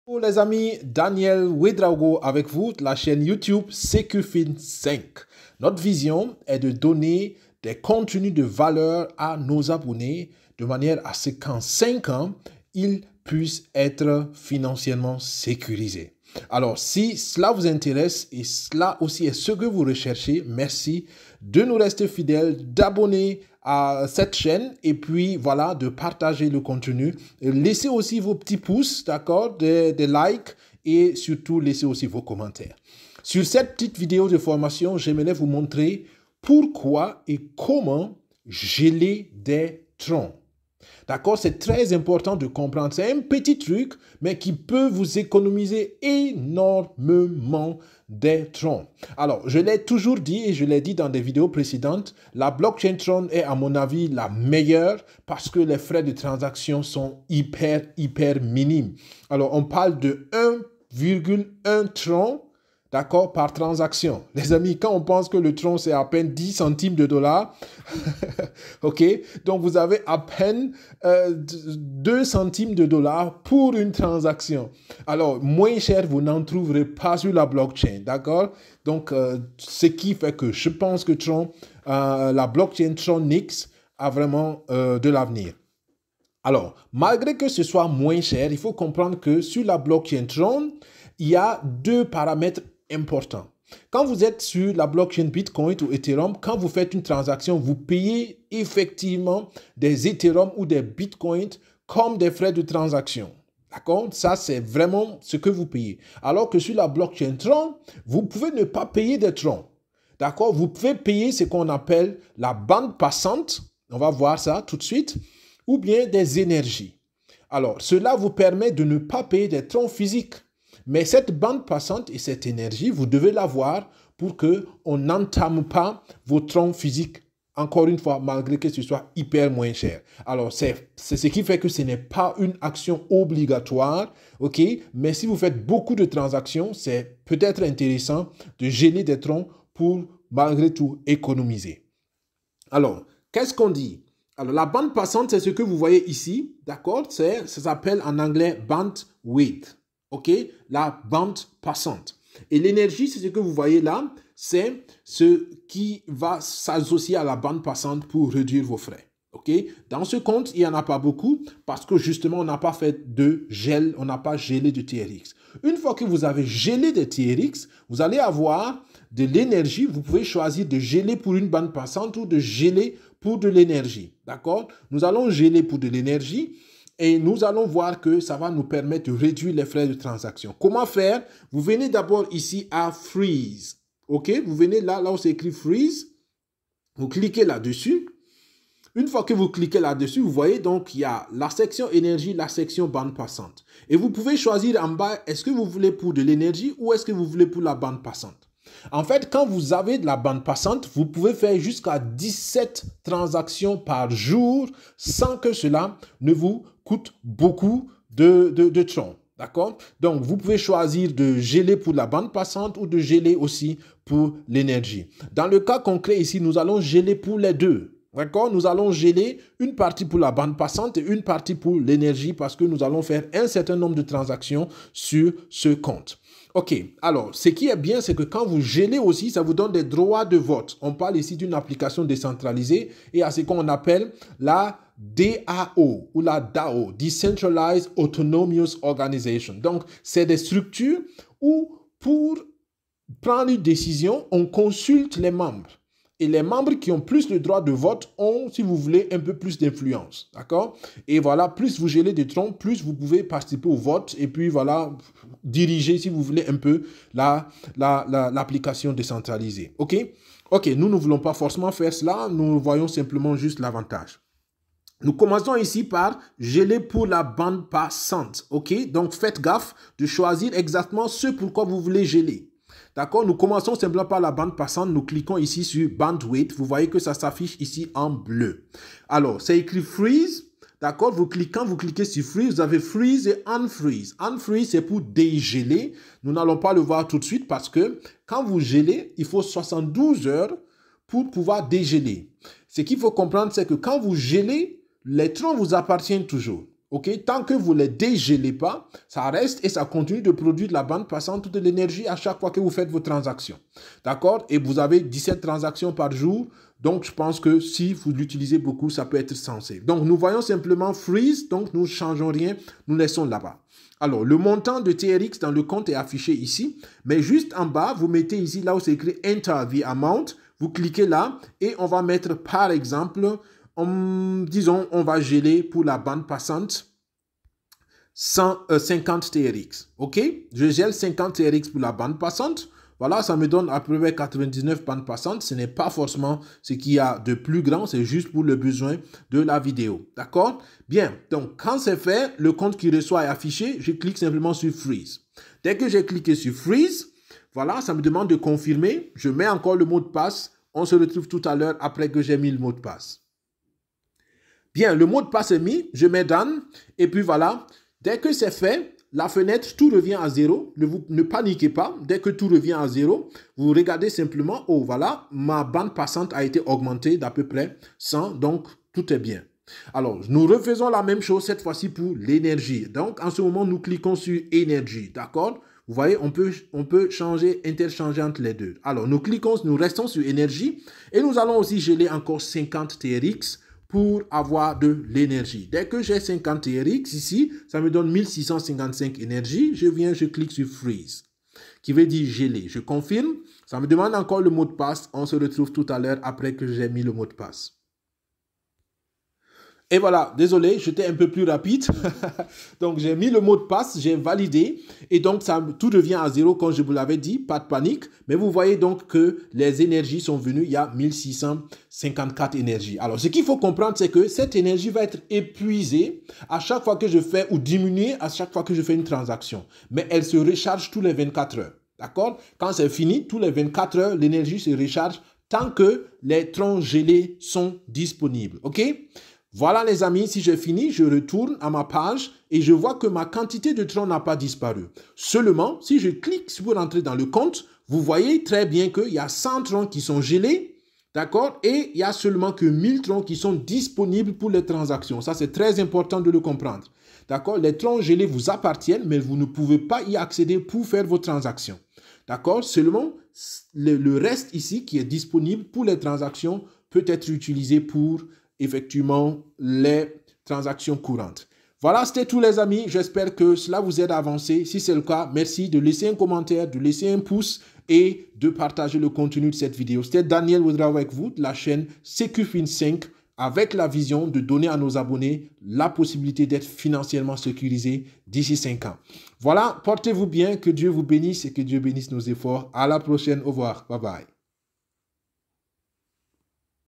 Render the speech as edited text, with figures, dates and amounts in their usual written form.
Bonjour les amis, Daniel Ouedraogo avec vous de la chaîne YouTube Secufin 5. Notre vision est de donner des contenus de valeur à nos abonnés de manière à ce qu'en 5 ans, ils puissent être financièrement sécurisés. Alors, si cela vous intéresse et cela aussi est ce que vous recherchez, merci de nous rester fidèles, d'abonner à cette chaîne et puis voilà, de partager le contenu. Laissez aussi vos petits pouces, d'accord, des likes et surtout laissez aussi vos commentaires. Sur cette petite vidéo de formation, j'aimerais vous montrer pourquoi et comment geler des troncs. D'accord, c'est très important de comprendre. C'est un petit truc, mais qui peut vous économiser énormément des troncs. Alors, je l'ai toujours dit et je l'ai dit dans des vidéos précédentes, la blockchain Tron est à mon avis la meilleure parce que les frais de transaction sont hyper minimes. Alors, on parle de 1,1 tron, d'accord, par transaction. Les amis, quand on pense que le tron, c'est à peine 10 centimes de dollars, ok, donc vous avez à peine 2 centimes de dollars pour une transaction. Alors, moins cher, vous n'en trouverez pas sur la blockchain, d'accord? Donc, ce qui fait que je pense que Tron, la blockchain Tronix a vraiment de l'avenir. Alors, malgré que ce soit moins cher, il faut comprendre que sur la blockchain Tron, il y a deux paramètres importants. Quand vous êtes sur la blockchain Bitcoin ou Ethereum, quand vous faites une transaction, vous payez effectivement des Ethereum ou des Bitcoins comme des frais de transaction. D'accord? Ça, c'est vraiment ce que vous payez. Alors que sur la blockchain Tron, vous pouvez ne pas payer des Tron. D'accord? Vous pouvez payer ce qu'on appelle la bande passante. On va voir ça tout de suite. Ou bien des énergies. Alors, cela vous permet de ne pas payer des troncs physiques. Mais cette bande passante et cette énergie, vous devez l'avoir pour qu'on n'entame pas vos troncs physiques. Encore une fois, malgré que ce soit hyper moins cher. Alors, c'est ce qui fait que ce n'est pas une action obligatoire, ok? Mais si vous faites beaucoup de transactions, c'est peut-être intéressant de geler des troncs pour, malgré tout, économiser. Alors, qu'est-ce qu'on dit? Alors, la bande passante, c'est ce que vous voyez ici, d'accord? Ça s'appelle en anglais bandwidth, ok? La bande passante. Et l'énergie, c'est ce que vous voyez là, c'est ce qui va s'associer à la bande passante pour réduire vos frais, ok? Dans ce compte, il n'y en a pas beaucoup parce que justement, on n'a pas fait de gel, on n'a pas gelé de TRX. Une fois que vous avez gelé des TRX, vous allez avoir de l'énergie. Vous pouvez choisir de geler pour une bande passante ou de geler pour de l'énergie, d'accord? Nous allons geler pour de l'énergie et nous allons voir que ça va nous permettre de réduire les frais de transaction. Comment faire? Vous venez d'abord ici à Freeze, ok? Vous venez là où c'est écrit Freeze, vous cliquez là-dessus. Une fois que vous cliquez là-dessus, vous voyez donc il y a la section énergie, la section bande passante. Et vous pouvez choisir en bas, est-ce que vous voulez pour de l'énergie ou est-ce que vous voulez pour la bande passante? En fait, quand vous avez de la bande passante, vous pouvez faire jusqu'à 17 transactions par jour sans que cela ne vous coûte beaucoup de troncs. D'accord? Donc, vous pouvez choisir de geler pour la bande passante ou de geler aussi pour l'énergie. Dans le cas concret ici, nous allons geler pour les deux. D'accord? Nous allons geler une partie pour la bande passante et une partie pour l'énergie parce que nous allons faire un certain nombre de transactions sur ce compte. Ok, alors, ce qui est bien, c'est que quand vous gelez aussi, ça vous donne des droits de vote. On parle ici d'une application décentralisée et à ce qu'on appelle la DAO ou la DAO, Decentralized Autonomous Organization. Donc, c'est des structures où pour prendre une décision, on consulte les membres. Et les membres qui ont plus de droits de vote ont, si vous voulez, un peu plus d'influence. D'accord? Et voilà, plus vous gelez des troncs, plus vous pouvez participer au vote et puis voilà, diriger, si vous voulez, un peu l'application décentralisée. OK? OK, nous ne voulons pas forcément faire cela, nous voyons simplement juste l'avantage. Nous commençons ici par geler pour la bande passante. OK? Donc, faites gaffe de choisir exactement ce pourquoi vous voulez geler. D'accord? Nous commençons simplement par la bande passante. Nous cliquons ici sur Bandwidth. Vous voyez que ça s'affiche ici en bleu. Alors, c'est écrit Freeze. D'accord? Quand vous cliquez sur Freeze, vous avez Freeze et Unfreeze. Unfreeze, c'est pour dégeler. Nous n'allons pas le voir tout de suite parce que quand vous gelez, il faut 72 heures pour pouvoir dégeler. Ce qu'il faut comprendre, c'est que quand vous gelez, les troncs vous appartiennent toujours. ok? Tant que vous ne les dégelez pas, ça reste et ça continue de produire de la bande passante de l'énergie à chaque fois que vous faites vos transactions. D'accord? Et vous avez 17 transactions par jour. Donc, je pense que si vous l'utilisez beaucoup, ça peut être sensé. Donc, nous voyons simplement freeze. Donc, nous ne changeons rien. Nous laissons là-bas. Alors, le montant de TRX dans le compte est affiché ici. Mais juste en bas, vous mettez ici, là où c'est écrit Enter the amount. Vous cliquez là et on va mettre, par exemple, disons, on va geler pour la bande passante 50 TRX. OK? Je gèle 50 TRX pour la bande passante. Voilà, ça me donne à peu près 99 bandes passantes. Ce n'est pas forcément ce qu'il y a de plus grand, c'est juste pour le besoin de la vidéo. D'accord? Bien, donc quand c'est fait, le compte qui reçoit est affiché. Je clique simplement sur Freeze. Dès que j'ai cliqué sur Freeze, voilà, ça me demande de confirmer. Je mets encore le mot de passe. On se retrouve tout à l'heure après que j'ai mis le mot de passe. Bien, le mot de passe est mis. Je mets Done. Et puis voilà, dès que c'est fait, la fenêtre, tout revient à 0. Ne paniquez pas. Dès que tout revient à 0, vous regardez simplement, oh voilà, ma bande passante a été augmentée d'à peu près 100, donc tout est bien. Alors, nous refaisons la même chose cette fois-ci pour l'énergie. Donc, en ce moment, nous cliquons sur énergie, d'accord? Vous voyez, on peut interchanger entre les deux. Alors, nous restons sur énergie et nous allons aussi geler encore 50 TRX pour avoir de l'énergie. Dès que j'ai 50 TRX ici, ça me donne 1655 énergie. Je clique sur Freeze, qui veut dire geler. Je confirme. Ça me demande encore le mot de passe. On se retrouve tout à l'heure après que j'ai mis le mot de passe. Et voilà, désolé, j'étais un peu plus rapide. Donc, j'ai mis le mot de passe, j'ai validé. Et donc, tout revient à 0, comme je vous l'avais dit. Pas de panique. Mais vous voyez donc que les énergies sont venues. Il y a 1654 énergies. Alors, ce qu'il faut comprendre, c'est que cette énergie va être épuisée à chaque fois que je fais, ou diminuée à chaque fois que je fais une transaction. Mais elle se recharge tous les 24 heures. D'accord? Quand c'est fini, tous les 24 heures, l'énergie se recharge tant que les troncs gelés sont disponibles. OK? Voilà les amis, si j'ai fini, je retourne à ma page et je vois que ma quantité de troncs n'a pas disparu. Seulement, si je clique pour entrer dans le compte, vous voyez très bien qu'il y a 100 troncs qui sont gelés, d'accord? Et il y a seulement que 1000 troncs qui sont disponibles pour les transactions. Ça, c'est très important de le comprendre. D'accord? Les troncs gelés vous appartiennent, mais vous ne pouvez pas y accéder pour faire vos transactions. D'accord? Seulement, le reste ici qui est disponible pour les transactions peut être utilisé pour effectivement les transactions courantes. Voilà, c'était tout les amis. J'espère que cela vous aide à avancer. Si c'est le cas, merci de laisser un commentaire, de laisser un pouce et de partager le contenu de cette vidéo. C'était Daniel Ouedraogo avec vous de la chaîne SecuFin5 avec la vision de donner à nos abonnés la possibilité d'être financièrement sécurisés d'ici 5 ans. Voilà, portez-vous bien, que Dieu vous bénisse et que Dieu bénisse nos efforts. À la prochaine, au revoir, bye bye.